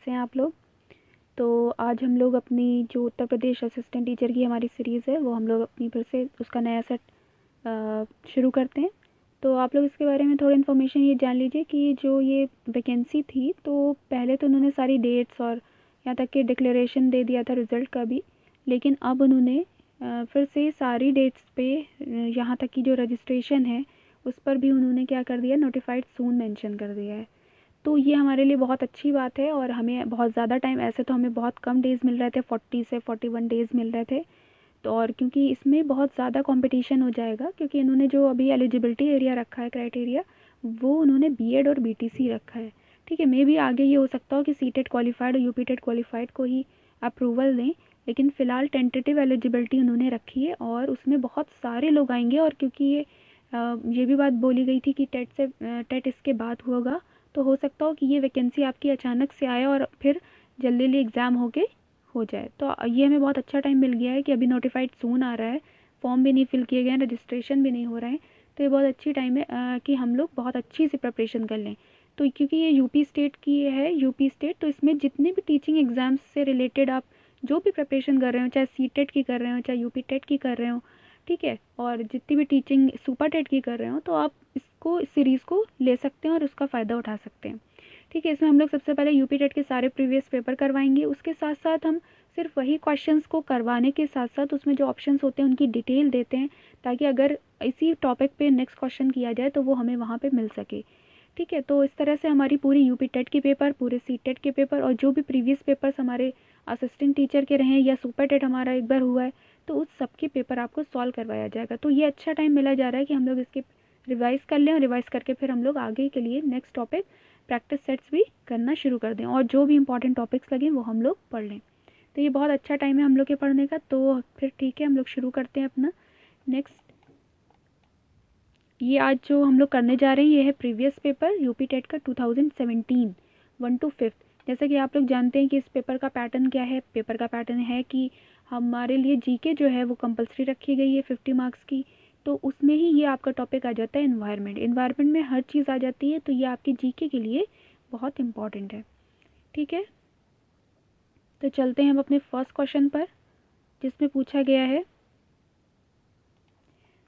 कैसे हैं आप लोग। तो आज हम लोग अपनी जो उत्तर प्रदेश असिस्टेंट टीचर की हमारी सीरीज़ है वो हम लोग अपनी फिर से उसका नया सेट शुरू करते हैं। तो आप लोग इसके बारे में थोड़ी इन्फॉर्मेशन ये जान लीजिए कि जो ये वैकेंसी थी तो पहले तो उन्होंने सारी डेट्स और यहाँ तक कि डिक्लेरेशन दे दिया था रिज़ल्ट का भी, लेकिन अब उन्होंने फिर से सारी डेट्स पे यहाँ तक कि जो रजिस्ट्रेशन है उस पर भी उन्होंने क्या कर दिया, नोटिफाइड सून मेंशन कर दिया है। तो ये हमारे लिए बहुत अच्छी बात है और हमें बहुत ज़्यादा टाइम, ऐसे तो हमें बहुत कम डेज़ मिल रहे थे, 40 से 41 डेज़ मिल रहे थे। तो और क्योंकि इसमें बहुत ज़्यादा कंपटीशन हो जाएगा, क्योंकि इन्होंने जो अभी एलिजिबिलिटी एरिया रखा है, क्राइटेरिया, वो उन्होंने बीएड और बीटीसी रखा है। ठीक है, मे भी आगे ये हो सकता हो कि सीटेट क्वालिफाइड और यूपीटेट क्वालिफाइड को ही अप्रूवल दें, लेकिन फ़िलहाल टेंटेटिव एलिजिबिलिटी उन्होंने रखी है और उसमें बहुत सारे लोग आएंगे। और क्योंकि ये भी बात बोली गई थी कि टेट इसके बाद होगा, तो हो सकता हो कि ये वैकेंसी आपकी अचानक से आए और फिर जल्दी जल्दी एग्ज़ाम हो जाए। तो ये हमें बहुत अच्छा टाइम मिल गया है कि अभी नोटिफाइड सून आ रहा है, फॉर्म भी नहीं फिल किए गए हैं, रजिस्ट्रेशन भी नहीं हो रहा है। तो ये बहुत अच्छी टाइम है कि हम लोग बहुत अच्छी से प्रिपरेशन कर लें। तो क्योंकि ये यूपी स्टेट की है, यूपी स्टेट, तो इसमें जितने भी टीचिंग एग्ज़ाम्स से रिलेटेड आप जो भी प्रिपरेशन कर रहे हो, चाहे सीटेट की कर रहे हो, चाहे यूपी टेट की कर रहे हो, ठीक है, और जितनी भी टीचिंग सुपर टेट की कर रहे हो, तो आप इसको, इस सीरीज़ को ले सकते हैं और उसका फ़ायदा उठा सकते हैं। ठीक है, इसमें हम लोग सबसे पहले यूपी टेट के सारे प्रीवियस पेपर करवाएंगे। उसके साथ साथ हम सिर्फ वही क्वेश्चंस को करवाने के साथ साथ उसमें जो ऑप्शंस होते हैं उनकी डिटेल देते हैं, ताकि अगर इसी टॉपिक पे नेक्स्ट क्वेश्चन किया जाए तो वो हमें वहाँ पे मिल सके। ठीक है, तो इस तरह से हमारी पूरी यूपी टेट के पेपर, पूरे सी टेट के पेपर और जो भी प्रीवियस पेपर्स हमारे असिस्टेंट टीचर के रहे हैं या सुपर टेट हमारा एक बार हुआ है, तो उस सब के पेपर आपको सॉल्व करवाया जाएगा। तो ये अच्छा टाइम मिला जा रहा है कि हम लोग इसके रिवाइज़ कर लें और रिवाइज़ करके फिर हम लोग आगे के लिए नेक्स्ट टॉपिक प्रैक्टिस सेट्स भी करना शुरू कर दें और जो भी इंपॉर्टेंट टॉपिक्स लगें वो हम लोग पढ़ लें। तो ये बहुत अच्छा टाइम है हम लोग के पढ़ने का। तो फिर ठीक है, हम लोग शुरू करते हैं अपना नेक्स्ट। ये आज जो हम लोग करने जा रहे हैं ये है प्रीवियस पेपर यूपी टेट का 2017 1 to 5। जैसा कि आप लोग जानते हैं कि इस पेपर का पैटर्न क्या है। पेपर का पैटर्न है कि हमारे लिए जीके जो है वो कंपलसरी रखी गई है 50 मार्क्स की। तो उसमें ही ये आपका टॉपिक आ जाता है इन्वायरमेंट। इन्वायरमेंट में हर चीज़ आ जाती है, तो ये आपके जीके के लिए बहुत इंपॉर्टेंट है। ठीक है, तो चलते हैं हम अपने फर्स्ट क्वेश्चन पर, जिसमें पूछा गया है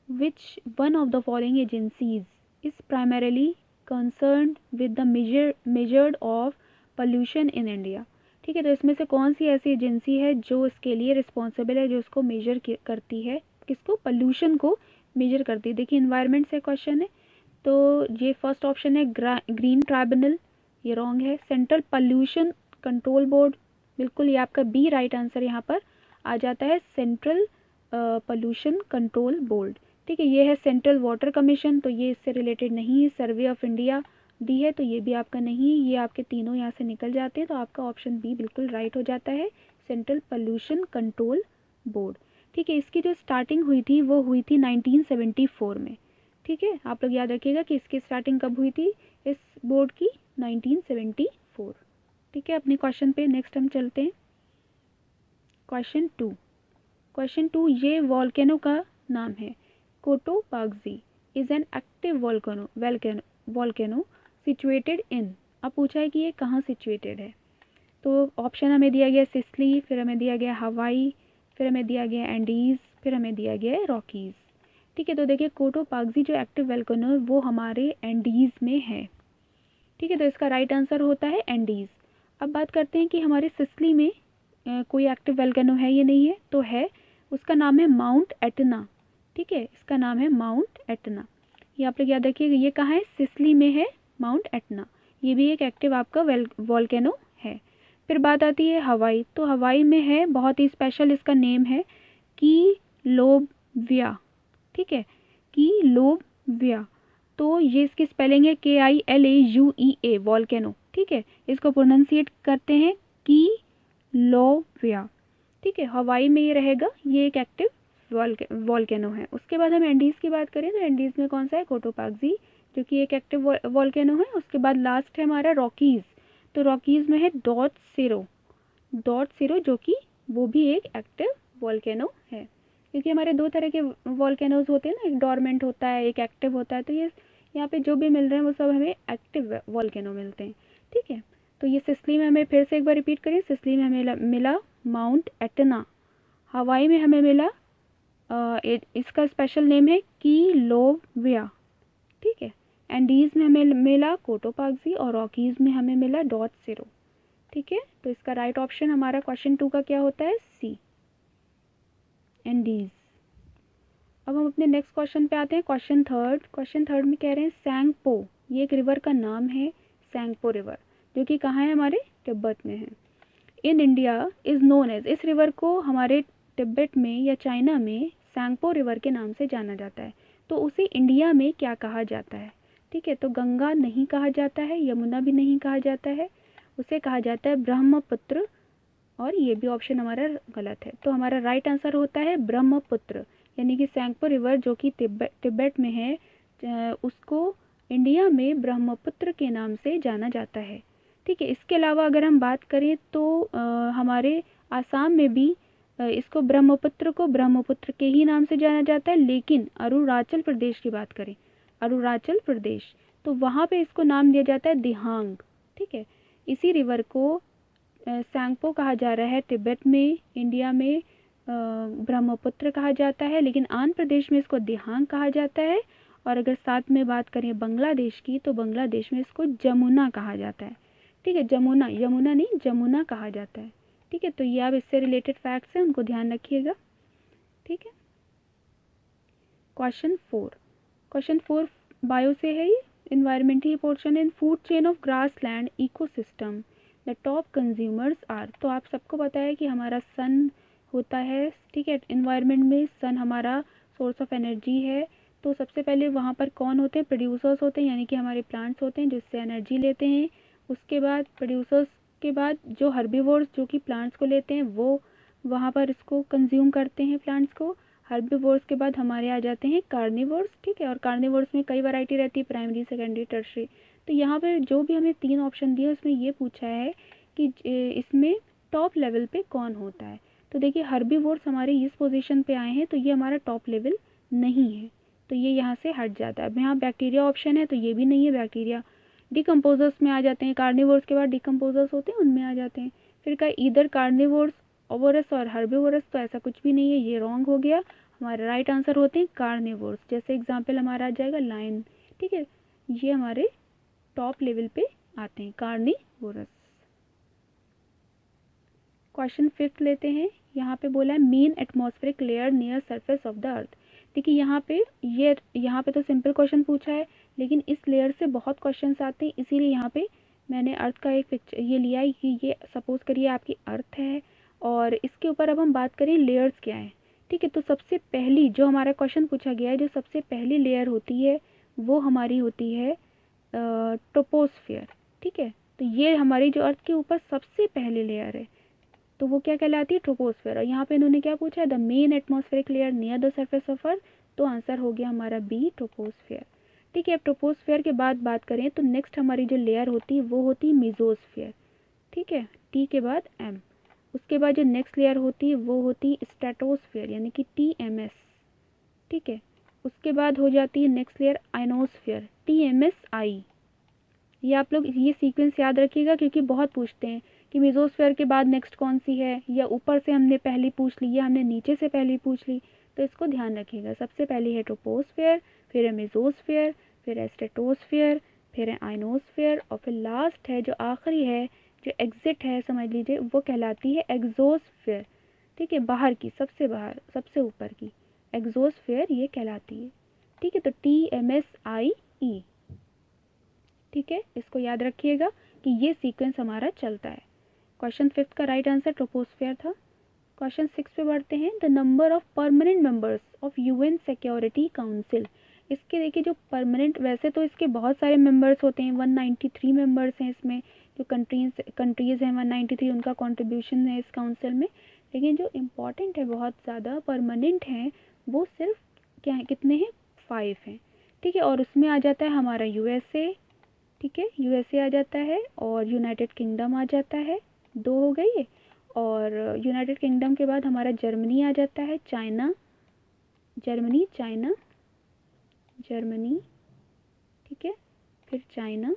which one of the following agencies is primarily concerned with the measured of pollution in India। ठीक है, तो इसमें से कौन सी ऐसी एजेंसी है जो इसके लिए रिस्पॉन्सिबल है, जो इसको मेजर करती है, किसको, पोल्यूशन को मेजर करती है। देखिए, इन्वायरमेंट से क्वेश्चन है, तो ये फर्स्ट ऑप्शन है ग्रीन ट्राइब्यूनल, ये रॉन्ग है। सेंट्रल पोल्यूशन कंट्रोल बोर्ड, बिल्कुल, ये आपका बी राइट आंसर यहाँ पर आ जाता है, सेंट्रल पोल्यूशन कंट्रोल बोर्ड। ठीक है, ये है सेंट्रल वाटर कमीशन, तो ये इससे रिलेटेड नहीं है। सर्वे ऑफ इंडिया डी है, तो ये भी आपका नहीं है। ये आपके तीनों यहाँ से निकल जाते हैं, तो आपका ऑप्शन बी बिल्कुल राइट हो जाता है, सेंट्रल पोल्यूशन कंट्रोल बोर्ड। ठीक है, इसकी जो स्टार्टिंग हुई थी वो हुई थी 1974 में। ठीक है, आप लोग याद रखिएगा कि इसकी स्टार्टिंग कब हुई थी इस बोर्ड की, 1974। ठीक है, अपने क्वेश्चन पे नेक्स्ट हम चलते हैं। क्वेश्चन टू, ये वॉल्केनो का नाम है। Cotopaxi is an active volcano situated in. अब पूछा है कि ये कहाँ सिचुएटेड है। तो ऑप्शन हमें दिया गया सिसली, फिर हमें दिया गया हवाई, फिर हमें दिया गया एंडीज़, फिर हमें दिया गया रॉकीज़। ठीक है, तो देखिए कोटोपाक्सी जो एक्टिव वॉल्केनो है वो हमारे एंडीज़ में है। ठीक है, तो इसका राइट आंसर होता है एंडीज़। अब बात करते हैं कि हमारे सिसली में कोई एक्टिव वॉल्केनो है या नहीं है, तो है, उसका नाम है माउंट एटना। ठीक है, इसका नाम है माउंट एटना। ये आप लोग याद रखिएगा, ये कहाँ है, सिसली में है माउंट एटना। ये भी एक एक्टिव आपका वॉल्केनो है। फिर बात आती है हवाई, तो हवाई में है बहुत ही स्पेशल, इसका नेम है कीलोविया। ठीक है, कीलोविया, तो ये इसकी स्पेलिंग है KILAUEA, वॉल्केनो। ठीक है, इसको प्रोनाउंसिएट करते हैं कीलोविया। ठीक है, हवाई में ये रहेगा, ये एक एक्टिव वॉल्केनो है। उसके बाद हम एंडीज़ की बात करें तो एंडीज़ में कौन सा है, कोटोपाक्सी, जो कि एक एक्टिव वॉल्केनो है। उसके बाद लास्ट है हमारा रॉकीज़, तो रॉकीज़ में है डॉट सीरो, जो कि वो भी एक एक्टिव वॉल्केनो है। क्योंकि हमारे दो तरह के वॉल्केनोज होते हैं ना, एक डॉर्मेंट होता है, एक एक्टिव होता है। तो ये यहाँ पे जो भी मिल रहे हैं वो सब हमें एक्टिव वॉल्केनो मिलते हैं। ठीक है, तो ये सिसली में हमें फिर से एक बार रिपीट करें, सिसली में हमें मिला माउंट एटना। हवाई में हमें मिला इसका स्पेशल नेम है कीलोविया, ठीक है। एंडीज़ में हमें मिला कोटोपाक्सी और रॉकीज़ में हमें मिला डॉट सिरो, ठीक है। तो इसका राइट ऑप्शन हमारा क्वेश्चन 2 का क्या होता है, सी, एंडीज़। अब हम अपने नेक्स्ट क्वेश्चन पे आते हैं, क्वेश्चन थर्ड में कह रहे हैं सैंगपो, ये एक रिवर का नाम है, सैंगपो रिवर, जो कि कहाँ है, हमारे तिब्बत में है। In India is known as, इस रिवर को हमारे तिब्बत में या चाइना में सैंगपो रिवर के नाम से जाना जाता है। तो उसे इंडिया में क्या कहा जाता है, ठीक है। तो गंगा नहीं कहा जाता है, यमुना भी नहीं कहा जाता है, उसे कहा जाता है ब्रह्मपुत्र, और ये भी ऑप्शन हमारा गलत है। तो हमारा राइट आंसर होता है ब्रह्मपुत्र, यानी कि सैंगपो रिवर जो कि तिब्बत में है, उसको इंडिया में ब्रह्मपुत्र के नाम से जाना जाता है, ठीक है। इसके अलावा अगर हम बात करें तो हमारे आसाम में भी इसको ब्रह्मपुत्र को ब्रह्मपुत्र के ही नाम से जाना जाता है, लेकिन अरुणाचल प्रदेश की बात करें, अरुणाचल प्रदेश, तो वहाँ पे इसको नाम दिया जाता है दिहांग, ठीक है। इसी रिवर को सैंगपो कहा जा रहा है तिब्बत में, इंडिया में ब्रह्मपुत्र कहा जाता है, लेकिन आंध्र प्रदेश में इसको दिहांग कहा जाता है। और अगर साथ में बात करें बांग्लादेश की, तो बांग्लादेश में इसको जमुना कहा जाता है, ठीक है। जमुना, यमुना नहीं, जमुना कहा जाता है, ठीक है। तो ये आप इससे रिलेटेड फैक्ट्स हैं, उनको ध्यान रखिएगा, ठीक है। क्वेश्चन फोर बायो से है ये, environmental portion in food chain of grassland ecosystem the top consumers are. तो आप सबको पता है कि हमारा सन होता है, ठीक है। इन्वायरमेंट में सन हमारा सोर्स ऑफ एनर्जी है। तो सबसे पहले वहाँ पर कौन होते हैं, प्रोड्यूसर्स होते हैं, यानी कि हमारे प्लांट्स होते हैं जिससे एनर्जी लेते हैं। उसके बाद प्रोड्यूसर्स के बाद जो हर्बीवोर्स जो कि प्लांट्स को लेते हैं, वो वहाँ पर इसको कंज्यूम करते हैं प्लांट्स को। हर्बीवोर्स के बाद हमारे आ जाते हैं कार्निवोर्स, ठीक है। और कार्निवोर्स में कई वैरायटी रहती है, प्राइमरी, सेकेंडरी, टर्शरी। तो यहाँ पे जो भी हमें 3 ऑप्शन दिए उसमें ये पूछा है कि इसमें टॉप लेवल पे कौन होता है। तो देखिए हर्बीवोर्स हमारे इस पोजीशन पे आए हैं, तो ये हमारा टॉप लेवल नहीं है, तो ये यहाँ से हट जाता है। अब यहाँ बैक्टीरिया ऑप्शन है, तो ये भी नहीं है, बैक्टीरिया डिकम्पोजर्स में आ जाते हैं, कार्निवोर्स के बाद डिकम्पोजर्स होते हैं उनमें आ जाते हैं। फिर का इधर कार्निवोर्स, ओवरस और हर्बीवोरस, तो ऐसा कुछ भी नहीं है, ये रॉन्ग हो गया। हमारा राइट आंसर होते हैं कार्निवोर्स, जैसे एग्जांपल हमारा आ जाएगा लायन, ठीक है। ये हमारे टॉप लेवल पे आते हैं, कार्निवोरस। क्वेश्चन 5 लेते हैं, यहाँ पे बोला है main atmospheric layer near surface of the earth. देखिए यहाँ पे तो सिंपल क्वेश्चन पूछा है, लेकिन इस लेयर से बहुत क्वेश्चन आते हैं, इसीलिए यहाँ पे मैंने अर्थ का एक पिक्चर ये लिया है कि ये सपोज करिए आपकी अर्थ है, और इसके ऊपर अब हम बात करें लेयर्स क्या है, ठीक है। तो सबसे पहली जो हमारा क्वेश्चन पूछा गया है, जो सबसे पहली लेयर होती है वो हमारी होती है ट्रोपोस्फियर, ठीक है। तो ये हमारी जो अर्थ के ऊपर सबसे पहली लेयर है, तो वो क्या कहलाती है, ट्रोपोस्फियर। और यहाँ पे इन्होंने क्या पूछा है, the main atmospheric layer near the surface of earth, तो आंसर हो गया हमारा बी, ट्रोपोस्फियर, ठीक है। अब ट्रोपोस्फियर के बाद बात करें तो नेक्स्ट हमारी जो लेयर होती है वो होती है मेसोस्फियर, ठीक है, टी के बाद एम। उसके बाद जो नेक्स्ट लेयर होती है वो होती है स्ट्रेटोस्फियर, यानी कि टी एम एस, ठीक है। उसके बाद हो जाती है next layer ionosphere, T M S I. ये आप लोग ये सीक्वेंस याद रखिएगा, क्योंकि बहुत पूछते हैं कि मेसोस्फेयर के बाद नेक्स्ट कौन सी है, या ऊपर से हमने पहली पूछ ली या हमने नीचे से पहली पूछ ली, तो इसको ध्यान रखिएगा। सबसे पहली है ट्रोपोस्फेयर, फिर है मेसोस्फेयर, फिर है स्ट्रेटोस्फेयर, फिर है आयनोस्फेयर, और फिर लास्ट है जो आखिरी है, जो एग्जिट है समझ लीजिए, वो कहलाती है एग्जोस्फेयर, ठीक है। बाहर की, सबसे बाहर, सबसे ऊपर की, एग्जोस्फेयर ये कहलाती है, ठीक है। तो TMSIE, ठीक है, इसको याद रखिएगा कि ये सीक्वेंस हमारा चलता है। क्वेश्चन 5 का राइट आंसर ट्रोपोस्फियर था। क्वेश्चन 6 पे बढ़ते हैं, the number of permanent members of UN security council. इसके देखिए जो परमानेंट, वैसे तो इसके बहुत सारे मेंबर्स होते हैं, 193 मेंबर्स हैं इसमें, जो कंट्रीज़ हैं 193, उनका कंट्रीब्यूशन है इस काउंसिल में। लेकिन जो इम्पॉर्टेंट है, बहुत ज़्यादा परमानेंट हैं, वो सिर्फ क्या है, कितने हैं, 5 हैं, ठीक है। और उसमें आ जाता है हमारा USA, ठीक है, USA आ जाता है, और यूनाइटेड किंगडम आ जाता है, 2 हो गई है। और यूनाइटेड किंगडम के बाद हमारा जर्मनी आ जाता है, चाइना, जर्मनी, चाइना, जर्मनी, ठीक है, फिर चाइना,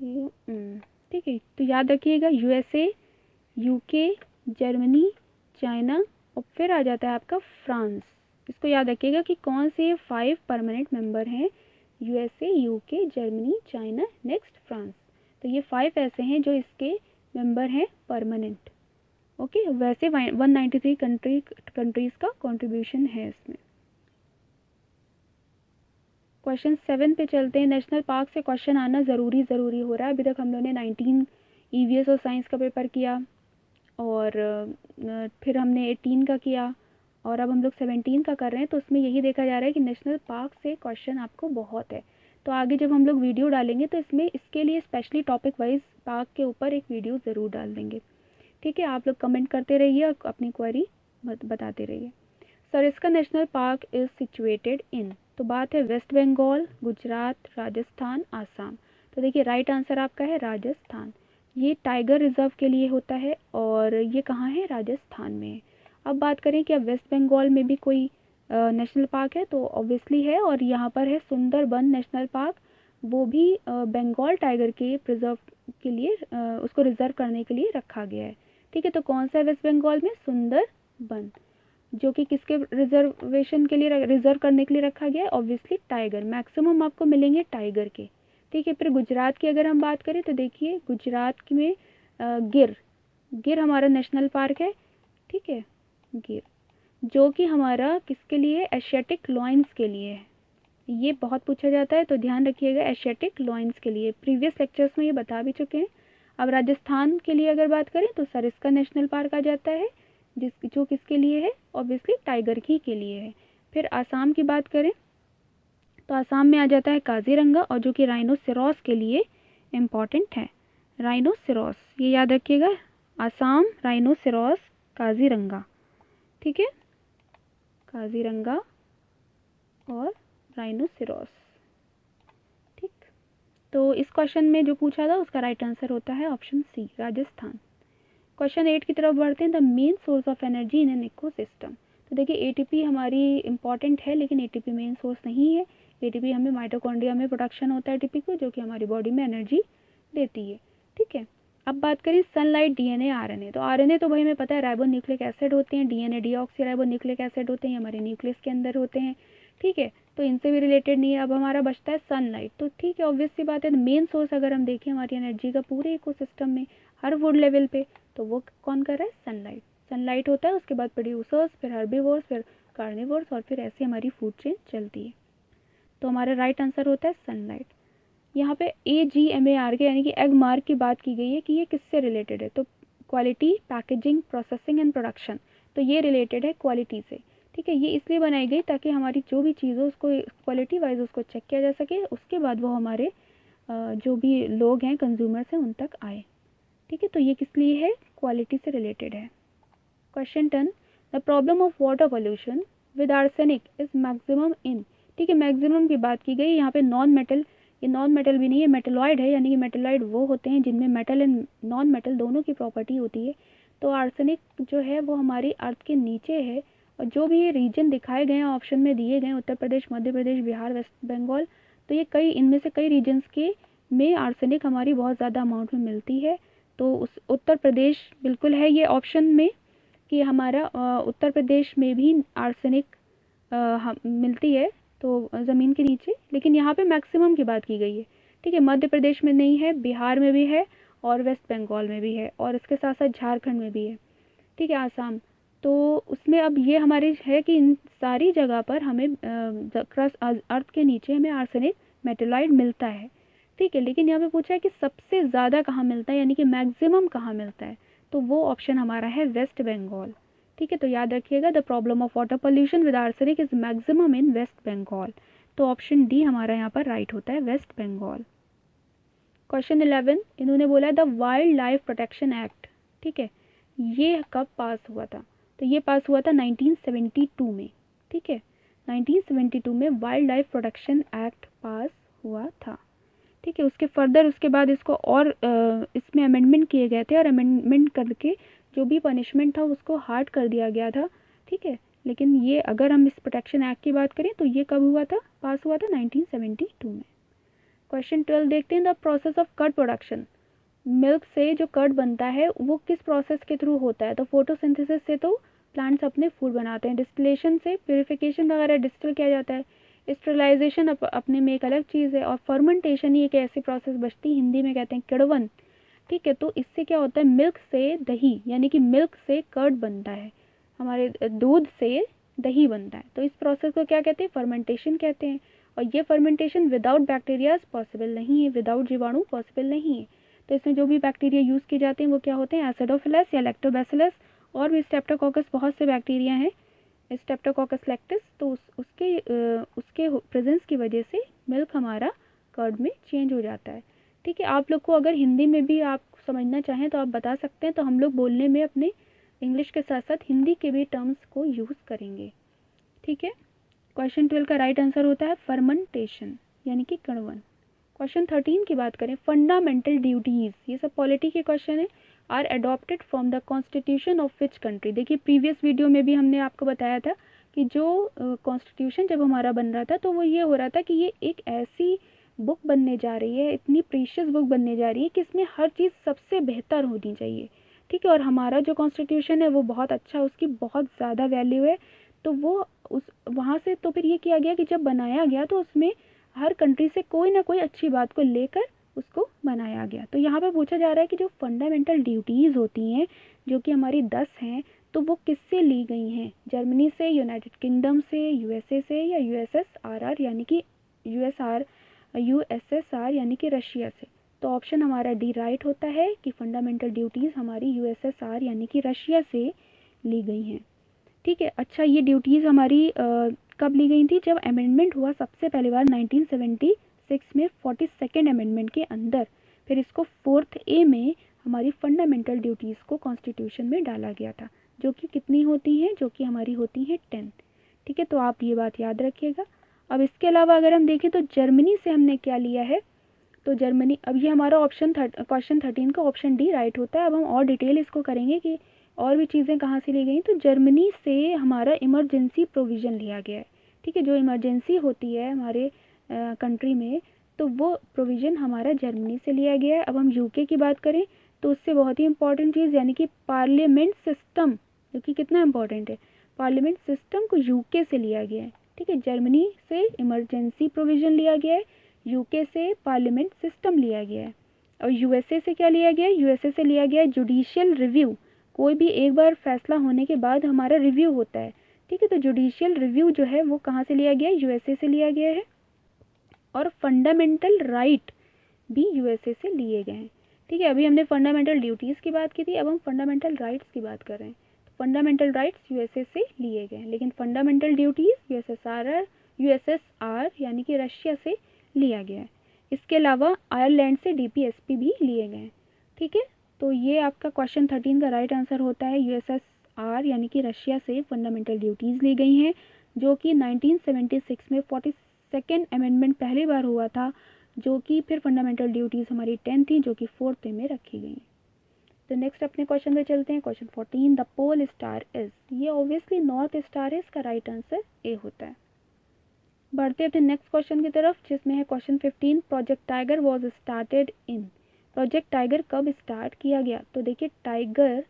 ठीक है, तो याद रखिएगा USA, UK, जर्मनी, चाइना और फिर आ जाता है आपका फ्रांस। इसको याद रखिएगा कि कौन से 5 परमानेंट मेंबर हैं, USA, UK, Germany, China, next France. तो ये 5 ऐसे हैं जो इसके मेंबर हैं परमानेंट। ओके, वैसे 193 कंट्रीज़ का कंट्रीब्यूशन है इसमें। क्वेश्चन 7 पे चलते हैं। नेशनल पार्क से क्वेश्चन आना ज़रूरी हो रहा है। अभी तक हम लोगों ने 19 EVS और साइंस का पेपर किया और फिर हमने 18 का किया और अब हम लोग 17 का कर रहे हैं। तो उसमें यही देखा जा रहा है कि नेशनल पार्क से क्वेश्चन आपको बहुत है। तो आगे जब हम लोग वीडियो डालेंगे तो इसमें इसके लिए स्पेशली टॉपिक वाइज पार्क के ऊपर एक वीडियो ज़रूर डाल देंगे। ठीक है, आप लोग कमेंट करते रहिए और अपनी क्वेरी बताते रहिए। Sariska national park is situated in, तो बात है वेस्ट बंगाल, गुजरात, राजस्थान, आसाम। तो देखिए राइट आंसर आपका है राजस्थान। ये टाइगर रिजर्व के लिए होता है और ये कहाँ है, राजस्थान में है। अब बात करें कि अब वेस्ट बंगाल में भी कोई नेशनल पार्क है, तो ऑब्वियसली है, और यहाँ पर है सुंदरबन नेशनल पार्क। वो भी बंगाल टाइगर के प्रिजर्व के लिए उसको रिजर्व करने के लिए रखा गया है। ठीक है, तो कौन सा है वेस्ट बंगाल में, सुंदरबन, जो कि किसके रिजर्वेशन के लिए रिजर्व करने के लिए रखा गया है, ऑब्वियसली टाइगर। मैक्सिमम आपको मिलेंगे टाइगर के। ठीक है, फिर गुजरात की अगर हम बात करें तो देखिए गुजरात में गिर हमारा नेशनल पार्क है। ठीक है, गिर जो कि हमारा किसके लिए, एशियाटिक लॉयंस के लिए है। ये बहुत पूछा जाता है तो ध्यान रखिएगा, एशियाटिक लॉयंस के लिए। प्रीवियस लेक्चर्स में ये बता भी चुके हैं। अब राजस्थान के लिए अगर बात करें तो सरिस्का नेशनल पार्क आ जाता है, जो किसके लिए है, ऑब्वियसली टाइगर ही के लिए है। फिर आसाम की बात करें तो आसाम में आ जाता है काजीरंगा, और जो कि राइनोसेरॉस के लिए इम्पॉर्टेंट है। राइनोसेरॉस, ये याद रखिएगा, आसाम, राइनोसेरॉस, काजीरंगा। ठीक है, काजीरंगा और राइनोसेरॉस। ठीक, तो इस क्वेश्चन में जो पूछा था उसका राइट आंसर होता है ऑप्शन सी, राजस्थान। क्वेश्चन 8 की तरफ बढ़ते हैं। The main source of energy in an ecosystem. तो देखिए एटीपी हमारी इंपॉर्टेंट है, लेकिन एटीपी मेन सोर्स नहीं है। एटीपी हमें माइटोकॉन्ड्रिया में प्रोडक्शन होता है एटीपी को, जो कि हमारी बॉडी में एनर्जी देती है। ठीक है, अब बात करें सनलाइट, डीएनए, आरएनए। तो आरएनए तो भाई हमें पता है राइबो न्यूक्लिक एसिड होते हैं, DNA deoxy ribo nucleic acid होते हैं, हमारे न्यूक्लियस के अंदर होते हैं। ठीक है, तो इनसे भी रिलेटेड नहीं है। अब हमारा बचता है सनलाइट। तो ठीक है, ऑब्वियस सी बात है, मेन सोर्स अगर हम देखें हमारी एनर्जी का पूरे इकोसिस्टम में हर वुड लेवल पे, तो वो कौन कर रहा है, सनलाइट। सनलाइट होता है, उसके बाद प्रोड्यूसर्स, फिर हर्बीवोर्स, फिर कार्निवोर्स, और फिर ऐसे हमारी फूड चेन चलती है। तो हमारा राइट आंसर होता है सनलाइट। यहाँ पे AGMAR के यानी कि एग मार्क की बात की गई है कि ये किससे रिलेटेड है। तो quality, packaging, processing and production, तो ये रिलेटेड है क्वालिटी से। ठीक है, ये इसलिए बनाई गई ताकि हमारी जो भी चीज़ हो उसको क्वालिटी वाइज उसको चेक किया जा सके, उसके बाद वो हमारे जो भी लोग हैं, कंज्यूमर्स हैं, उन तक आए। ठीक है, तो ये किस लिए है, क्वालिटी से रिलेटेड है। Question 10, the problem of water pollution with arsenic is maximum इन। ठीक है, मैक्सिमम की बात की गई। यहाँ पे नॉन मेटल, ये नॉन मेटल भी नहीं है, मेटलॉइड है, यानी कि मेटलॉइड वो होते हैं जिनमें मेटल एंड नॉन मेटल दोनों की प्रॉपर्टी होती है। तो आर्सेनिक जो है वो हमारी अर्थ के नीचे है, और जो भी ये रीजन दिखाए गए हैं ऑप्शन में दिए गए हैं, उत्तर प्रदेश, मध्य प्रदेश, बिहार, वेस्ट बंगाल, तो ये कई, इनमें से कई रीजन्स के में आर्सेनिक हमारी बहुत ज़्यादा अमाउंट में मिलती है। तो उस उत्तर प्रदेश बिल्कुल है ये ऑप्शन में कि हमारा उत्तर प्रदेश में भी आर्सेनिक मिलती है, तो ज़मीन के नीचे, लेकिन यहाँ पे मैक्सिमम की बात की गई है। ठीक है, मध्य प्रदेश में नहीं है, बिहार में भी है और वेस्ट बंगाल में भी है, और इसके साथ साथ झारखंड में भी है। ठीक है, आसाम। तो उसमें अब ये हमारी है कि इन सारी जगह पर हमें क्रस्ट अर्थ के नीचे हमें आर्सेनिक मेटेलाइट मिलता है। ठीक है, लेकिन यहाँ पे पूछा है कि सबसे ज़्यादा कहाँ मिलता है, यानी कि मैक्सिमम कहाँ मिलता है, तो वो ऑप्शन हमारा है वेस्ट बंगाल। ठीक है, तो याद रखिएगा, the problem of water pollution with arsenic is maximum in West Bengal. तो ऑप्शन डी हमारा यहाँ पर राइट होता है, वेस्ट बंगाल। क्वेश्चन 11, इन्होंने बोला the wild life protection act. ठीक है, ये कब पास हुआ था, तो ये पास हुआ था 1972 में। ठीक है, 1972 में वाइल्ड लाइफ प्रोटेक्शन एक्ट पास हुआ था। ठीक है, उसके फर्दर उसके बाद इसको और इसमें अमेंडमेंट किए गए थे, और अमेंडमेंट करके जो भी पनिशमेंट था उसको हार्ड कर दिया गया था। ठीक है, लेकिन ये अगर हम इस प्रोटेक्शन एक्ट की बात करें तो ये कब हुआ था, पास हुआ था 1972 में। क्वेश्चन 12 देखते हैं, the process of curd production. Milk से जो कर्ड बनता है वो किस प्रोसेस के थ्रू होता है? तो फोटोसिंथेसिस से तो प्लांट्स अपने फूड बनाते हैं, डिस्टिलेशन से प्यूरिफिकेशन वगैरह डिस्टिल किया जाता है, स्टरलाइजेशन अपने में एक अलग चीज़ है, और फर्मेंटेशन ही एक ऐसी प्रोसेस बचती, हिंदी में कहते हैं किड़वन। ठीक है, तो इससे क्या होता है, मिल्क से दही यानी कि मिल्क से कर्ड बनता है, हमारे दूध से दही बनता है। तो इस प्रोसेस को क्या कहते हैं? फर्मेंटेशन कहते हैं। और ये फर्मेंटेशन विदाउट बैक्टीरियाज पॉसिबल नहीं है, विदाउट जीवाणु पॉसिबल नहीं है। तो इसमें जो भी बैक्टीरिया यूज़ किए जाते हैं वो क्या होते हैं? एसिडोफिलस या लैक्टोबैसिलस, और भी स्ट्रेप्टोकोकस, बहुत से बैक्टीरिया हैं, स्ट्रेप्टोकोकस लैक्टिस। तो उसके प्रेजेंस की वजह से मिल्क हमारा कर्ड में चेंज हो जाता है। ठीक है, आप लोग को अगर हिंदी में भी आप समझना चाहें तो आप बता सकते हैं, तो हम लोग बोलने में अपने इंग्लिश के साथ साथ हिंदी के भी टर्म्स को यूज़ करेंगे। ठीक है, क्वेश्चन 12 का राइट आंसर होता है फर्मेंटेशन यानी कि किण्वन। क्वेश्चन 13 की बात करें, फंडामेंटल ड्यूटीज़, ये सब पॉलिटी के क्वेश्चन है, are adopted from the constitution of which country. देखिए प्रीवियस वीडियो में भी हमने आपको बताया था कि जो कॉन्स्टिट्यूशन जब हमारा बन रहा था तो वो ये हो रहा था कि ये एक ऐसी बुक बनने जा रही है, इतनी प्रीशियस बुक बनने जा रही है कि इसमें हर चीज़ सबसे बेहतर होनी चाहिए। ठीक है, और हमारा जो कॉन्स्टिट्यूशन है वो बहुत अच्छा, उसकी बहुत ज़्यादा वैल्यू है। तो वो उस वहाँ से तो फिर ये किया गया कि जब बनाया गया तो उसमें हर कंट्री से कोई ना कोई अच्छी बात को लेकर उसको बनाया गया। तो यहाँ पे पूछा जा रहा है कि जो फंडामेंटल ड्यूटीज़ होती हैं जो कि हमारी 10 हैं, तो वो किससे ली गई हैं? जर्मनी से, यूनाइटेड किंगडम से, यूएसए से, या यूएसएसआर यानी कि यूएसएसआर यानी कि रशिया से। तो ऑप्शन हमारा डी राइट होता है कि फंडामेंटल ड्यूटीज़ हमारी यूएसएसआर यानी कि रशिया से ली गई हैं। ठीक है, अच्छा ये ड्यूटीज़ हमारी कब ली गई थी? जब अमेंडमेंट हुआ सबसे पहली बार 1976 में, 42nd अमेंडमेंट के अंदर। फिर इसको 4th ए में हमारी फंडामेंटल ड्यूटीज़ को कॉन्स्टिट्यूशन में डाला गया था, जो कि कितनी होती हैं? जो कि हमारी होती हैं 10। ठीक है, तो आप ये बात याद रखिएगा। अब इसके अलावा अगर हम देखें तो जर्मनी से हमने क्या लिया है? तो जर्मनी, अब ये हमारा क्वेश्चन 13 का ऑप्शन डी राइट होता है। अब हम और डिटेल इसको करेंगे कि और भी चीज़ें कहाँ से ली गई। तो जर्मनी से हमारा इमरजेंसी प्रोविज़न लिया गया है। ठीक है, जो इमरजेंसी होती है हमारे कंट्री में, तो वो प्रोविज़न हमारा जर्मनी से लिया गया है। अब हम यूके की बात करें तो उससे बहुत ही इंपॉर्टेंट चीज़ यानी कि पार्लियामेंट सिस्टम, जो कि कितना इंपॉर्टेंट है, पार्लियामेंट सिस्टम को यूके से लिया गया है। ठीक है, जर्मनी से इमरजेंसी प्रोविज़न लिया गया है, यूके से पार्लियामेंट सिस्टम लिया गया है। और यूएसए से क्या लिया गया है? यूएसए से लिया गया है जुडिशियल रिव्यू। कोई भी एक बार फैसला होने के बाद हमारा रिव्यू होता है। ठीक है, तो जुडिशियल रिव्यू जो है वो कहाँ से लिया गया है? यूएसए से लिया गया है। और फंडामेंटल राइट भी यूएसए से लिए गए हैं। ठीक है, अभी हमने फंडामेंटल ड्यूटीज़ की बात की थी, अब हम फंडामेंटल राइट्स की बात कर रहे हैं। फंडामेंटल राइट्स यूएसए से लिए गए हैं, लेकिन फंडामेंटल ड्यूटीज़ यूएसएसआर यानी कि रशिया से लिया गया है। इसके अलावा आयरलैंड से डीपीएसपी भी लिए गए हैं। ठीक है, तो ये आपका क्वेश्चन 13 का राइट आंसर होता है, यूएसएसआर यानी कि रशिया से फंडामेंटल ड्यूटीज़ ली गई हैं, जो कि 1976 में 42nd अमेंडमेंट पहली बार हुआ था, जो कि फिर फंडामेंटल ड्यूटीज़ हमारी 10 थी, जो कि 4th में रखी गई। तो नेक्स्ट अपने क्वेश्चन पे चलते हैं। Question 14, the pole star is, ये ऑब्वियसली नॉर्थ स्टार है, इसका राइट आंसर ए होता है। बढ़ते अपने नेक्स्ट क्वेश्चन की तरफ, जिसमें है question 15, project tiger was started in. Project tiger कब स्टार्ट किया गया? तो देखिए टाइगर,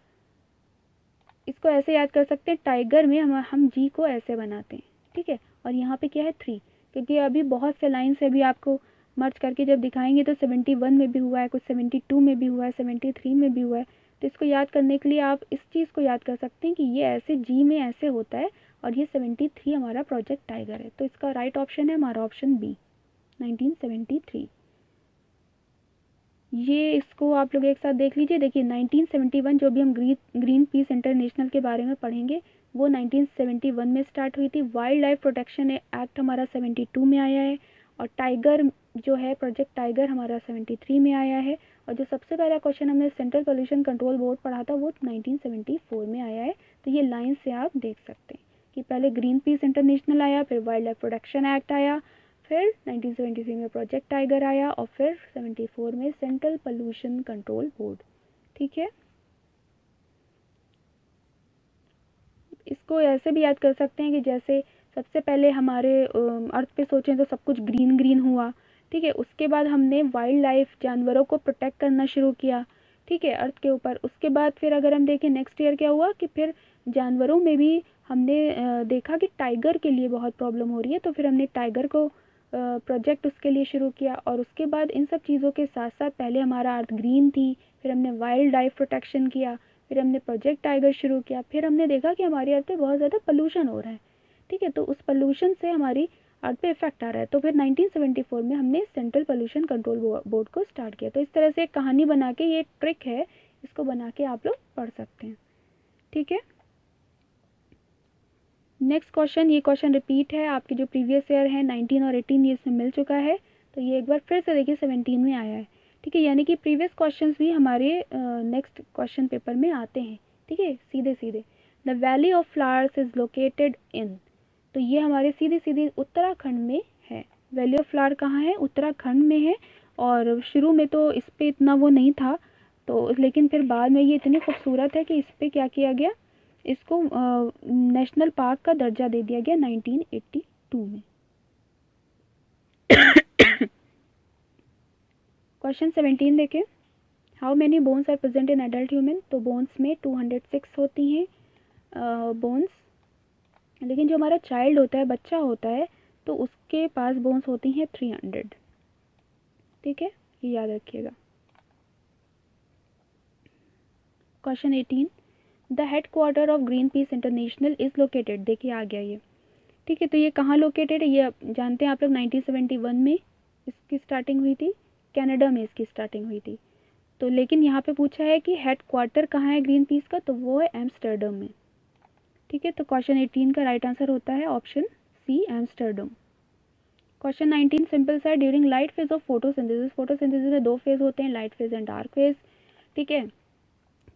इसको ऐसे याद कर सकते हैं, टाइगर में हम जी को ऐसे बनाते हैं। ठीक है, और यहाँ पे क्या है 3, क्योंकि अभी बहुत से लाइन से अभी आपको मर्ज करके जब दिखाएंगे तो 71 में भी हुआ है, कुछ 72 में भी हुआ है, 73 में भी हुआ है। तो इसको याद करने के लिए आप इस चीज़ को याद कर सकते हैं कि ये ऐसे जी में ऐसे होता है, और ये 73 हमारा प्रोजेक्ट टाइगर है। तो इसका राइट ऑप्शन है हमारा ऑप्शन बी, 1973। ये इसको आप लोग एक साथ देख लीजिए। देखिए 1971 जो भी हम ग्रीन पीस इंटरनेशनल के बारे में पढ़ेंगे वो 1971 में स्टार्ट हुई थी। वाइल्ड लाइफ प्रोटेक्शन एक्ट हमारा 72 में आया है, और टाइगर जो है प्रोजेक्ट टाइगर हमारा 73 में आया है। और जो सबसे पहला क्वेश्चन हमने सेंट्रल पोल्यूशन कंट्रोल बोर्ड पढ़ा था वो 1974 में आया है। तो ये लाइन से आप देख सकते हैं कि पहले ग्रीन पीस इंटरनेशनल आया, फिर वाइल्ड लाइफ प्रोटेक्शन एक्ट आया, फिर 1973 में प्रोजेक्ट टाइगर आया, और फिर 74 में सेंट्रल पोल्यूशन कंट्रोल बोर्ड। ठीक है, इसको ऐसे भी याद कर सकते हैं कि जैसे सबसे पहले हमारे अर्थ पे सोचें तो सब कुछ ग्रीन ग्रीन हुआ, ठीक है। उसके बाद हमने वाइल्ड लाइफ जानवरों को प्रोटेक्ट करना शुरू किया, ठीक है, अर्थ के ऊपर। उसके बाद फिर अगर हम देखें नेक्स्ट ईयर क्या हुआ कि फिर जानवरों में भी हमने देखा कि टाइगर के लिए बहुत प्रॉब्लम हो रही है, तो फिर हमने टाइगर को प्रोजेक्ट उसके लिए शुरू किया। और उसके बाद इन सब चीज़ों के साथ साथ पहले हमारा अर्थ ग्रीन थी, फिर हमने वाइल्ड लाइफ प्रोटेक्शन किया, फिर हमने प्रोजेक्ट टाइगर शुरू किया, फिर हमने देखा कि हमारी अर्थ पे बहुत ज़्यादा पोल्यूशन हो रहा है, ठीक है, तो उस पोल्यूशन से हमारी अर्थ पे इफेक्ट आ रहा है। तो फिर 1974 में हमने सेंट्रल पोल्यूशन कंट्रोल बोर्ड को स्टार्ट किया। तो इस तरह से एक कहानी बना के, ये ट्रिक है, इसको बना के आप लोग पढ़ सकते हैं, ठीक है। नेक्स्ट क्वेश्चन, ये क्वेश्चन रिपीट है, आपके जो प्रीवियस ईयर है 19 और 18 ये इसमें मिल चुका है, तो ये एक बार फिर से देखिए 17 में आया है, ठीक है। यानी कि प्रीवियस क्वेश्चंस भी हमारे नेक्स्ट क्वेश्चन पेपर में आते हैं, ठीक है, सीधे सीधे। The valley of flowers is located in, तो ये हमारे सीधे सीधे उत्तराखंड में है। वैली ऑफ फ्लावर कहाँ है? उत्तराखंड में है। और शुरू में तो इस पर इतना वो नहीं था, तो लेकिन फिर बाद में ये इतनी खूबसूरत है कि इस पर क्या किया गया, इसको नेशनल पार्क का दर्जा दे दिया गया 1982 में। क्वेश्चन 17 देखें, how many bones are present in adult human, तो बोन्स में 206 होती हैं बोन्स, लेकिन जो हमारा चाइल्ड होता है, बच्चा होता है, तो उसके पास बोन्स होती हैं 300, ठीक है, ये याद रखिएगा। Question 18, the head quarter of green peas international is located, देखिए आ गया ये, ठीक है, तो ये कहाँ लोकेटेड है, ये जानते हैं आप लोग, 1971 में इसकी स्टार्टिंग हुई थी, कनाडा में इसकी स्टार्टिंग हुई थी। तो लेकिन यहाँ पे पूछा है कि हेड क्वार्टर कहाँ है ग्रीन पीस का, तो वो है एम्स्टर्डम में, ठीक है। तो क्वेश्चन 18 का राइट आंसर होता है option C, Amsterdam. Question 19 simple सा है, during light phase of photosynthesis, photosynthesis में दो फेज होते हैं, light phase and dark phase, ठीक है।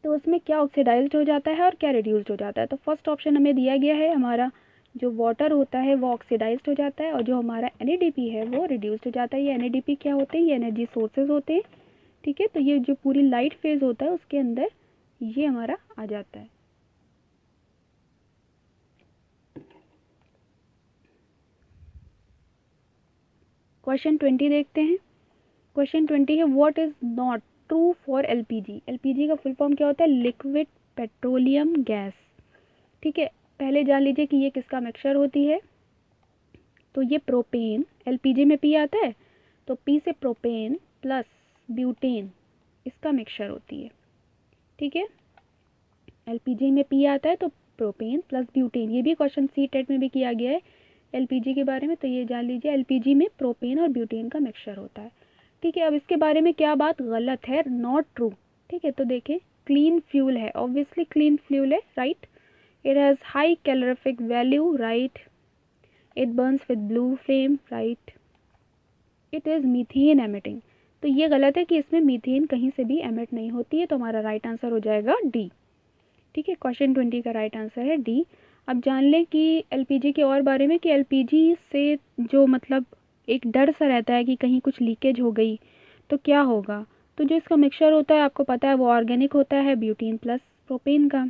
तो उसमें क्या ऑक्सीडाइज्ड हो जाता है और क्या रिड्यूस्ड हो जाता है, तो फर्स्ट ऑप्शन हमें दिया गया है, हमारा जो वाटर होता है वो ऑक्सीडाइज्ड हो जाता है, और जो हमारा NADP है वो रिड्यूस्ड हो जाता है। ये NADP क्या होते हैं, ये एनर्जी सोर्सेज होते हैं, ठीक है। तो ये जो पूरी लाइट फेज होता है उसके अंदर ये हमारा आ जाता है। क्वेश्चन 20 देखते हैं। क्वेश्चन 20 है, what is not true for LPG, LPG का फुल फॉर्म क्या होता है, लिक्विड पेट्रोलियम गैस, ठीक है। पहले जान लीजिए कि ये किसका मिक्सचर होती है, तो ये प्रोपेन, LPG में P आता है, तो P से प्रोपेन प्लस ब्यूटेन, इसका मिक्सचर होती है, ठीक है। LPG में P आता है तो प्रोपेन प्लस ब्यूटेन, ये भी क्वेश्चन CTET में भी किया गया है LPG के बारे में, तो ये जान लीजिए LPG में प्रोपेन और ब्यूटेन का मिक्सचर होता है, ठीक है। अब इसके बारे में क्या बात गलत है, नॉट ट्रू, ठीक है। तो देखें, क्लीन फ्यूल है, ऑब्वियसली क्लीन फ्यूल है, right. It has high calorific value, right. It Burns with blue flame, right. It is methane emitting, तो ये गलत है कि इसमें मीथेन कहीं से भी एमिट नहीं होती है, तो हमारा राइट आंसर हो जाएगा डी, ठीक है। क्वेश्चन 20 का राइट आंसर है डी। अब जान लें कि LPG के और बारे में, कि LPG से जो मतलब एक डर सा रहता है कि कहीं कुछ लीकेज हो गई तो क्या होगा, तो जो इसका मिक्सचर होता है आपको पता है वो ऑर्गेनिक होता है, ब्यूटेन प्लस प्रोपेन का।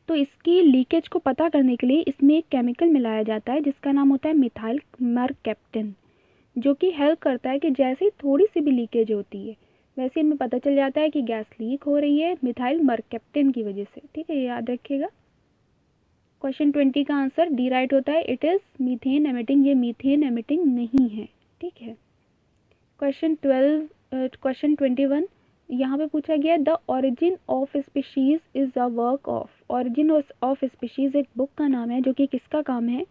तो इसकी लीकेज को पता करने के लिए इसमें एक केमिकल मिलाया जाता है जिसका नाम होता है मिथाइल मरकैप्टन, जो कि हेल्प करता है कि जैसे ही थोड़ी सी भी लीकेज होती है वैसे हमें पता चल जाता है कि गैस लीक हो रही है मिथाइल मरकैप्टन की वजह से, ठीक है, ये याद रखिएगा। क्वेश्चन 20 का आंसर डी राइट होता है, इट इज़ मीथेन एमिटिंग, ये मीथेन एमिटिंग नहीं है, ठीक है। क्वेश्चन 21 यहाँ पे पूछा गया the origin of species is a work of, origin of species एक बुक का नाम है जो कि किसका काम है,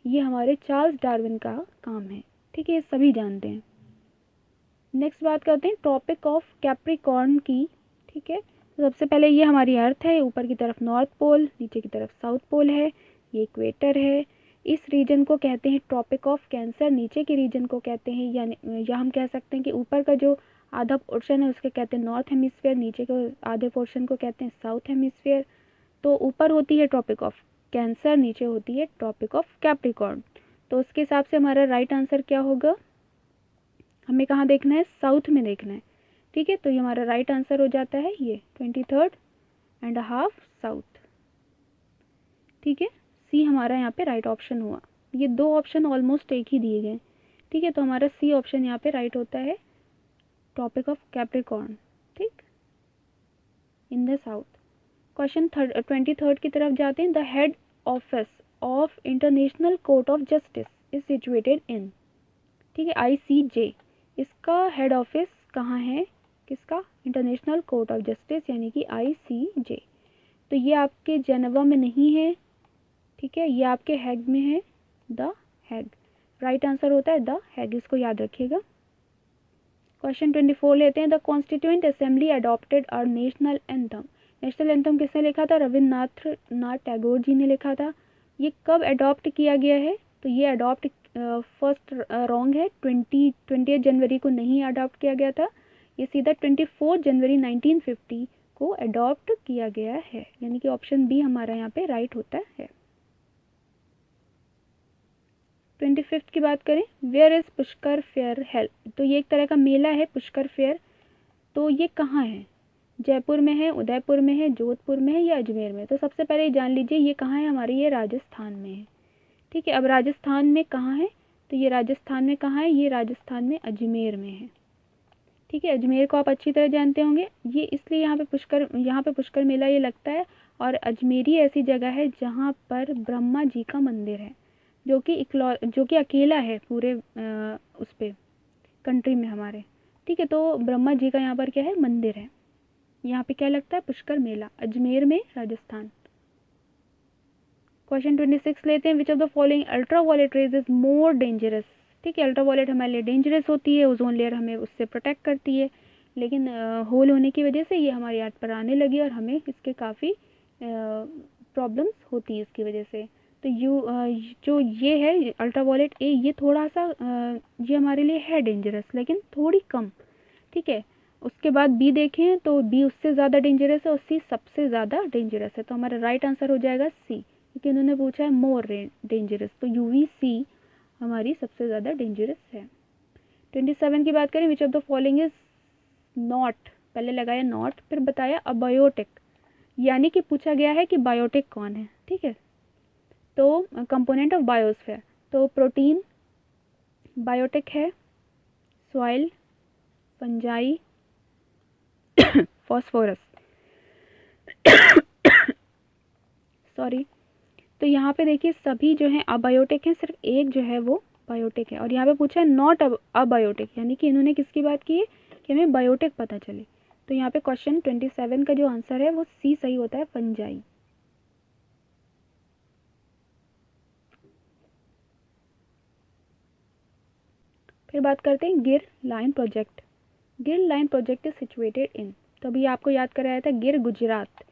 ये हमारे चार्ल्स डार्विन का काम है, ठीक है, ये सभी जानते हैं। नेक्स्ट बात करते हैं ट्रॉपिक ऑफ कैप्रिकॉर्न की, ठीक है। तो सबसे पहले ये हमारी अर्थ है, ऊपर की तरफ नॉर्थ पोल, नीचे की तरफ साउथ पोल है, ये इक्वेटर है। इस रीजन को कहते हैं ट्रॉपिक ऑफ कैंसर, नीचे के रीजन को कहते हैं, यानी या हम कह सकते हैं कि ऊपर का जो आधा पोर्शन है उसके कहते हैं नॉर्थ हेमिस्फीयर, नीचे के आधे पोर्शन को कहते हैं साउथ हेमिस्फीयर। तो ऊपर होती है ट्रॉपिक ऑफ कैंसर, नीचे होती है ट्रॉपिक ऑफ कैप्रिकॉर्न, तो उसके हिसाब से हमारा राइट आंसर क्या होगा, हमें कहाँ देखना है, साउथ में देखना है, ठीक है। तो ये हमारा राइट आंसर हो जाता है ये 23.5 साउथ, ठीक है। सी हमारा यहाँ पे राइट ऑप्शन हुआ। ये दो ऑप्शन ऑलमोस्ट एक ही दिए गए, ठीक है, तो हमारा सी ऑप्शन यहाँ पे राइट होता है, ट्रॉपिक ऑफ कैप्रिकॉर्न, ठीक, इन द साउथ। क्वेश्चन 23 की तरफ जाते हैं। The head office of international court of justice is situated in, ठीक है, ICJ, इसका हेड ऑफिस कहाँ है, किसका, इंटरनेशनल कोर्ट ऑफ जस्टिस यानी कि ICJ। तो ये आपके जेनेवा में नहीं है, ठीक है, ये आपके हैग में है, द हैग। राइट आंसर होता है द हैग, इसको याद रखिएगा। क्वेश्चन 24 लेते हैं। The constituent assembly adopted our national anthem. National anthem किसने लिखा था, रविन्द्रनाथ टैगोर जी ने लिखा था। ये कब अडॉप्ट किया गया है, तो ये अडॉप्ट फर्स्ट रॉन्ग है, 20 जनवरी को नहीं अडॉप्ट किया गया था, ये सीधा 24 जनवरी 1950 को अडॉप्ट किया गया है, यानी कि ऑप्शन बी हमारा यहाँ पे राइट होता है। 25 की बात करें, where is Pushkar fair held, तो ये एक तरह का मेला है पुष्कर फेयर, तो ये कहाँ है, जयपुर में है, उदयपुर में है, जोधपुर में है या अजमेर में। तो सबसे पहले जान लीजिए ये कहाँ है, हमारे ये राजस्थान में है, ठीक है। अब राजस्थान में कहाँ है, तो ये राजस्थान में कहाँ है, ये राजस्थान में अजमेर में है, ठीक है। अजमेर को आप अच्छी तरह जानते होंगे, ये इसलिए यहाँ पे पुष्कर मेला ये लगता है। और अजमेरी ऐसी जगह है जहाँ पर ब्रह्मा जी का मंदिर है, जो कि अकेला है पूरे उस पे कंट्री में हमारे, ठीक है। तो ब्रह्मा जी का यहाँ पर क्या है, मंदिर है, यहाँ पे क्या लगता है, पुष्कर मेला, अजमेर में, राजस्थान। क्वेश्चन 26 लेते हैं। Which of the following ultraviolet rays is more dangerous, ठीक है। अल्ट्रावायलेट हमारे लिए डेंजरस होती है, ओजोन लेयर हमें उससे प्रोटेक्ट करती है, लेकिन होल होने की वजह से ये हमारी याद पर आने लगी और हमें इसके काफ़ी प्रॉब्लम्स होती है इसकी वजह से। तो जो ये है अल्ट्रावायलेट ए, ये थोड़ा सा ये हमारे लिए है डेंजरस, लेकिन थोड़ी कम, ठीक है। उसके बाद बी देखें तो बी उससे ज़्यादा डेंजरस है और सी सबसे ज़्यादा डेंजरस है। तो हमारा राइट आंसर हो जाएगा सी, क्योंकि उन्होंने पूछा है मोर डेंजरस, तो UVC हमारी सबसे ज़्यादा डेंजरस है। 27 की बात करें। Which of the following is not, पहले लगाया नॉट, फिर बताया अबायोटिक, यानी कि पूछा गया है कि बायोटिक कौन है, ठीक है। तो कंपोनेंट ऑफ बायोस्फीयर, तो प्रोटीन बायोटिक है, सॉइल, फंजाई, फॉस्फोरस, सॉरी। तो यहाँ पे देखिए सभी जो हैं अबायोटिक हैं, सिर्फ एक जो है वो बायोटिक है। और यहाँ पे पूछा है नॉट अबायोटिक, यानी कि इन्होंने किसकी बात की है कि हमें बायोटिक पता चले। तो यहाँ पे क्वेश्चन 27 का जो आंसर है वो सी सही होता है, फंजाई। फिर बात करते हैं गिर लाइन प्रोजेक्ट। गिर line project is situated in, तो अभी आपको याद कराया था गिर गुजरात,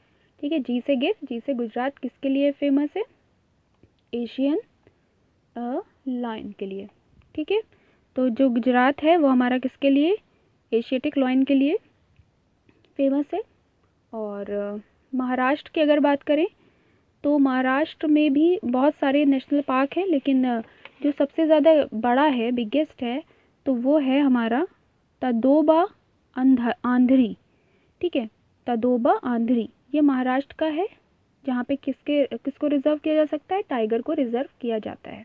ठीक है। जी से गिर, जी से गुजरात किसके लिए फेमस है, एशियन लाइन के लिए, ठीक है। तो जो गुजरात है वो हमारा किसके लिए, एशियाटिक लाइन के लिए फेमस है। और महाराष्ट्र की अगर बात करें तो महाराष्ट्र में भी बहुत सारे नेशनल पार्क हैं, लेकिन जो सबसे ज़्यादा बड़ा है, बिगेस्ट है, तो वो है हमारा तदोबा आंध्री, ठीक है। तदोबा आंध्री ये महाराष्ट्र का है, जहाँ पे किसको रिजर्व किया जा सकता है, टाइगर को रिजर्व किया जाता है।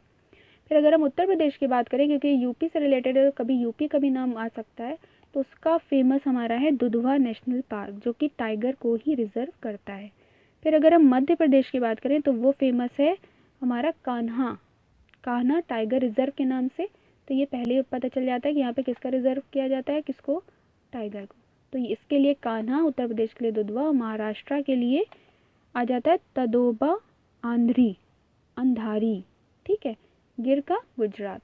फिर अगर हम उत्तर प्रदेश की बात करें, क्योंकि यूपी से रिलेटेड है, कभी यूपी का भी नाम आ सकता है, तो उसका फेमस हमारा है दुधवा नेशनल पार्क, जो कि टाइगर को ही रिजर्व करता है। फिर अगर हम मध्य प्रदेश की बात करें तो वो फेमस है हमारा कान्हा टाइगर रिजर्व के नाम से। तो ये पहले ही पता चल जाता है कि यहाँ पे किसका रिजर्व किया जाता है, किसको, टाइगर को। तो इसके लिए कान्हा, उत्तर प्रदेश के लिए दुधवा, महाराष्ट्र के लिए आ जाता है तदोबा अंधारी, ठीक है। गिर का गुजरात,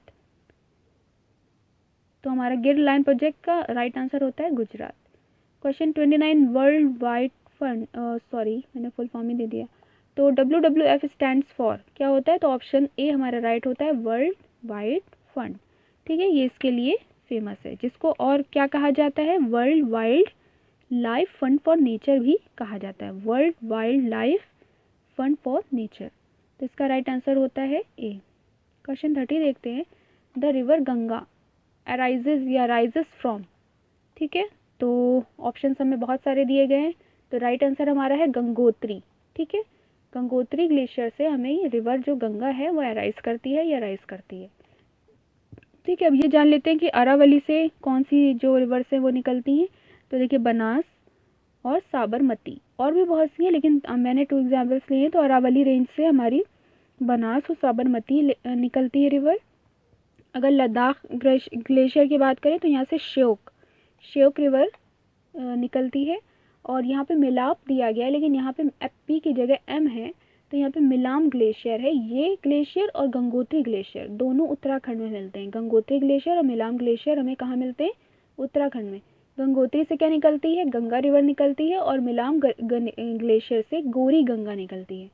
तो हमारा गिर लाइन प्रोजेक्ट का राइट आंसर होता है Gujarat. Question 29 world wide fund, sorry मैंने फुल फॉर्म ही दे दिया। तो WWF स्टैंड्स फॉर क्या होता है, तो ऑप्शन ए हमारा राइट होता है, वर्ल्ड वाइड फंड, ठीक है। ये इसके लिए फेमस है, जिसको और क्या कहा जाता है, world wild life fund for nature भी कहा जाता है, world wild life fund for nature. तो इसका राइट आंसर होता है ए। क्वेश्चन 30 देखते हैं। द रिवर गंगा अराइजेज या राइजेस फ्रॉम, ठीक है। तो ऑप्शन हमें बहुत सारे दिए गए हैं, तो राइट आंसर हमारा है गंगोत्री, ठीक है। गंगोत्री ग्लेशियर से हमें रिवर जो गंगा है वो अराइज करती है या राइज करती है। ठीक है, अब ये जान लेते हैं कि अरावली से कौन सी जो रिवर्स है वो निकलती हैं। तो देखिए बनास और साबरमती, और भी बहुत सी हैं लेकिन मैंने 2 एग्जाम्पल्स लिए हैं। तो अरावली रेंज से हमारी बनास और साबरमती निकलती है रिवर। अगर लद्दाख ग्लेशियर की बात करें तो यहाँ से श्योक रिवर निकलती है। और यहाँ पे मिलाप दिया गया है लेकिन यहाँ पे पी की जगह एम है, तो यहाँ पे मिलाम ग्लेशियर है। ये ग्लेशियर और गंगोत्री ग्लेशियर दोनों उत्तराखंड में मिलते हैं। गंगोत्री ग्लेशियर और मिलाम ग्लेशियर हमें कहाँ मिलते हैं? उत्तराखंड में। गंगोत्री से क्या निकलती है? गंगा रिवर निकलती है। और मिलाम ग्लेशियर से गौरी गंगा निकलती है।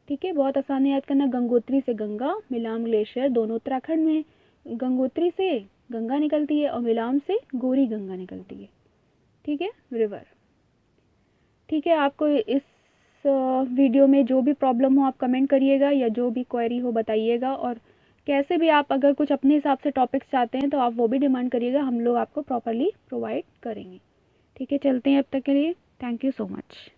ठीक है, बहुत आसान है याद करना। गंगोत्री से गंगा, मिलाम ग्लेशियर दोनों उत्तराखंड में। गंगोत्री से गंगा निकलती है और मिलाम से गौरी गंगा निकलती है। ठीक है, रिवर। ठीक है, आपको इस वीडियो में जो भी प्रॉब्लम हो आप कमेंट करिएगा, या जो भी क्वेरी हो बताइएगा। और कैसे भी आप अगर कुछ अपने हिसाब से टॉपिक्स चाहते हैं तो आप वो भी डिमांड करिएगा, हम लोग आपको प्रॉपरली प्रोवाइड करेंगे। ठीक है, चलते हैं अब तक के लिए। Thank you so much.